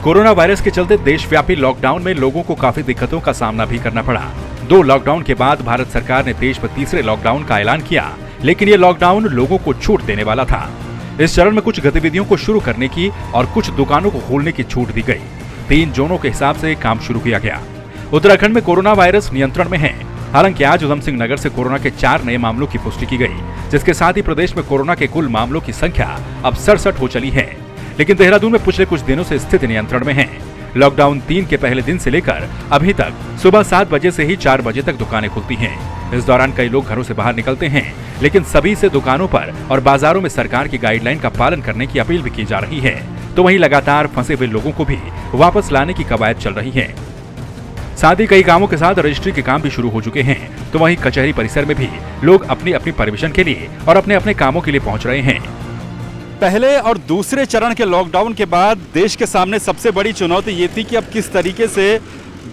Corona virus के चलते देशव्यापी लॉकडाउन में लोगों को काफी दिक्कतों का सामना भी करना पड़ा। 2 लॉकडाउन के बाद भारत सरकार ने देश में तीसरे लॉकडाउन का ऐलान किया, लेकिन ये लॉकडाउन लोगों को छूट देने वाला था। इस चरण में कुछ गतिविधियों को शुरू करने की और कुछ दुकानों को खोलने की छूट दी गई। 3 जोनों के हिसाब से काम शुरू किया गया। उत्तराखंड में कोरोना वायरस नियंत्रण में है। हालांकि आज उधम सिंह नगर से कोरोना के 4 नए मामलों की पुष्टि की गई, जिसके साथ ही प्रदेश में कोरोना के कुल मामलों की संख्या अब 67 हो चली है। लेकिन देहरादून में पिछले कुछ दिनों से स्थिति नियंत्रण में है। लॉकडाउन 3 के पहले दिन से लेकर अभी तक सुबह 7 बजे से ही 4 बजे तक दुकानें खुलती हैं। इस दौरान कई लोग घरों से बाहर निकलते हैं, लेकिन सभी से दुकानों पर और बाजारों में सरकार की गाइडलाइन का पालन करने की अपील भी की जा रही है। तो वहीं लगातार फंसे हुए लोगों को भी वापस लाने की कवायद चल रही है। साथ ही कई कामों के साथ रजिस्ट्री के काम भी शुरू हो चुके हैं। तो वहीं कचहरी परिसर में भी लोग अपनी अपनी परमिशन के लिए और अपने अपने कामों के लिए पहुंच रहे हैं। पहले और दूसरे चरण के लॉकडाउन के बाद देश के सामने सबसे बड़ी चुनौती ये थी कि अब किस तरीके से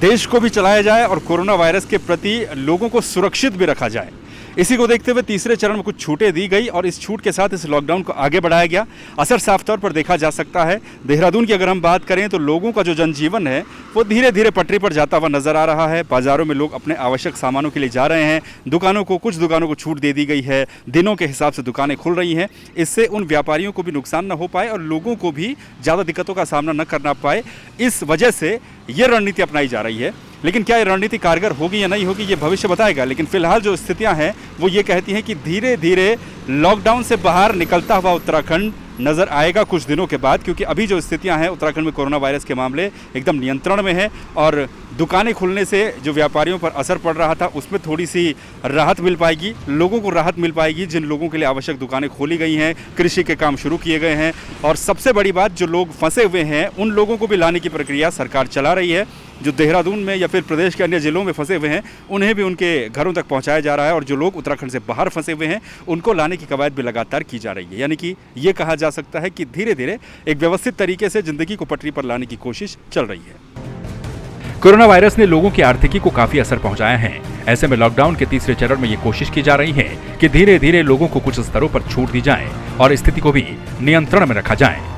देश को भी चलाया जाए और कोरोना वायरस के प्रति लोगों को सुरक्षित भी रखा जाए। इसी को देखते हुए तीसरे चरण में कुछ छूटें दी गई और इस छूट के साथ इस लॉकडाउन को आगे बढ़ाया गया। असर साफ तौर पर देखा जा सकता है। देहरादून की अगर हम बात करें तो लोगों का जो जनजीवन है वो धीरे धीरे पटरी पर जाता हुआ नजर आ रहा है। बाजारों में लोग अपने आवश्यक सामानों के लिए जा रहे हैं। कुछ दुकानों को छूट दे दी गई है। दिनों के हिसाब से दुकानें खुल रही हैं। इससे उन व्यापारियों को भी नुकसान न हो पाए और लोगों को भी ज़्यादा दिक्कतों का सामना न करना पाए, इस वजह से ये रणनीति अपनाई जा रही है। लेकिन क्या ये रणनीति कारगर होगी या नहीं होगी, ये भविष्य बताएगा। लेकिन फिलहाल जो स्थितियां हैं वो ये कहती हैं कि धीरे धीरे लॉकडाउन से बाहर निकलता हुआ उत्तराखंड नजर आएगा कुछ दिनों के बाद, क्योंकि अभी जो स्थितियां हैं उत्तराखंड में कोरोना वायरस के मामले एकदम नियंत्रण में है और दुकानें खुलने से जो व्यापारियों पर असर पड़ रहा था उसमें थोड़ी सी राहत मिल पाएगी। लोगों को राहत मिल पाएगी जिन लोगों के लिए आवश्यक दुकानें खोली गई हैं, कृषि के काम शुरू किए गए हैं और सबसे बड़ी बात, जो लोग फंसे हुए हैं उन लोगों को भी लाने की प्रक्रिया सरकार चला रही है। जो देहरादून में या फिर प्रदेश के अन्य जिलों में फंसे हुए हैं उन्हें भी उनके घरों तक पहुंचाया जा रहा है और जो लोग उत्तराखंड से बाहर फंसे हुए हैं उनको लाने की कवायद भी लगातार की जा रही है। यानी कि ये कहा जा सकता है कि धीरे धीरे एक व्यवस्थित तरीके से जिंदगी को पटरी पर लाने की कोशिश चल रही है। कोरोना वायरस ने लोगों की आर्थिकी को काफी असर पहुंचाया है। ऐसे में लॉकडाउन के तीसरे चरण में ये कोशिश की जा रही है कि धीरे धीरे लोगों को कुछ स्तरों पर छूट दी जाए और स्थिति को भी नियंत्रण में रखा जाए।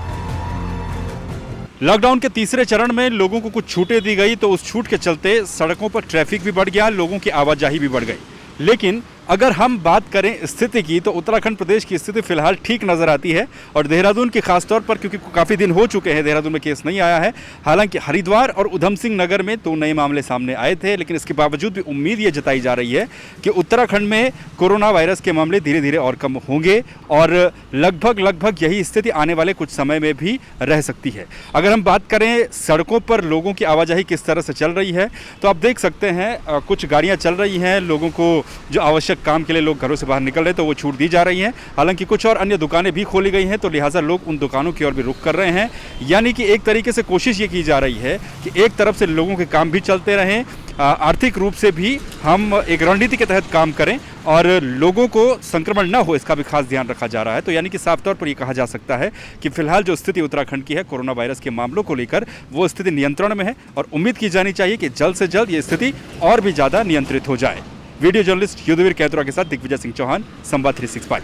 लॉकडाउन के तीसरे चरण में लोगों को कुछ छूटें दी गई तो उस छूट के चलते सड़कों पर ट्रैफिक भी बढ़ गया, लोगों की आवाजाही भी बढ़ गई। लेकिन अगर हम बात करें स्थिति की तो उत्तराखंड प्रदेश की स्थिति फिलहाल ठीक नज़र आती है और देहरादून के खास तौर पर, क्योंकि काफ़ी दिन हो चुके हैं देहरादून में केस नहीं आया है। हालांकि हरिद्वार और उधम सिंह नगर में 2 नए मामले सामने आए थे, लेकिन इसके बावजूद भी उम्मीद ये जताई जा रही है कि उत्तराखंड में कोरोना वायरस के मामले धीरे धीरे और कम होंगे और लगभग यही स्थिति आने वाले कुछ समय में भी रह सकती है। अगर हम बात करें सड़कों पर लोगों की आवाजाही किस तरह से चल रही है तो आप देख सकते हैं कुछ गाड़ियाँ चल रही हैं। लोगों को जो आवश्यक काम के लिए लोग घरों से बाहर निकल रहे हैं तो वो छूट दी जा रही है। हालांकि कुछ और अन्य दुकानें भी खोली गई हैं तो लिहाजा लोग उन दुकानों की ओर भी रुख कर रहे हैं। यानी कि एक तरीके से कोशिश ये की जा रही है कि एक तरफ से लोगों के काम भी चलते रहें, आर्थिक रूप से भी हम एक रणनीति के तहत काम करें और लोगों को संक्रमण न हो इसका भी खास ध्यान रखा जा रहा है। तो यानी कि साफ तौर पर ये कहा जा सकता है कि फिलहाल जो स्थिति उत्तराखंड की है कोरोना वायरस के मामलों को लेकर वो स्थिति नियंत्रण में है और उम्मीद की जानी चाहिए कि जल्द से जल्द ये स्थिति और भी ज़्यादा नियंत्रित हो जाए। वीडियो जर्नलिस्ट युद्धवीर कैतुरा के साथ दिग्विजय सिंह चौहान, संवाद 365।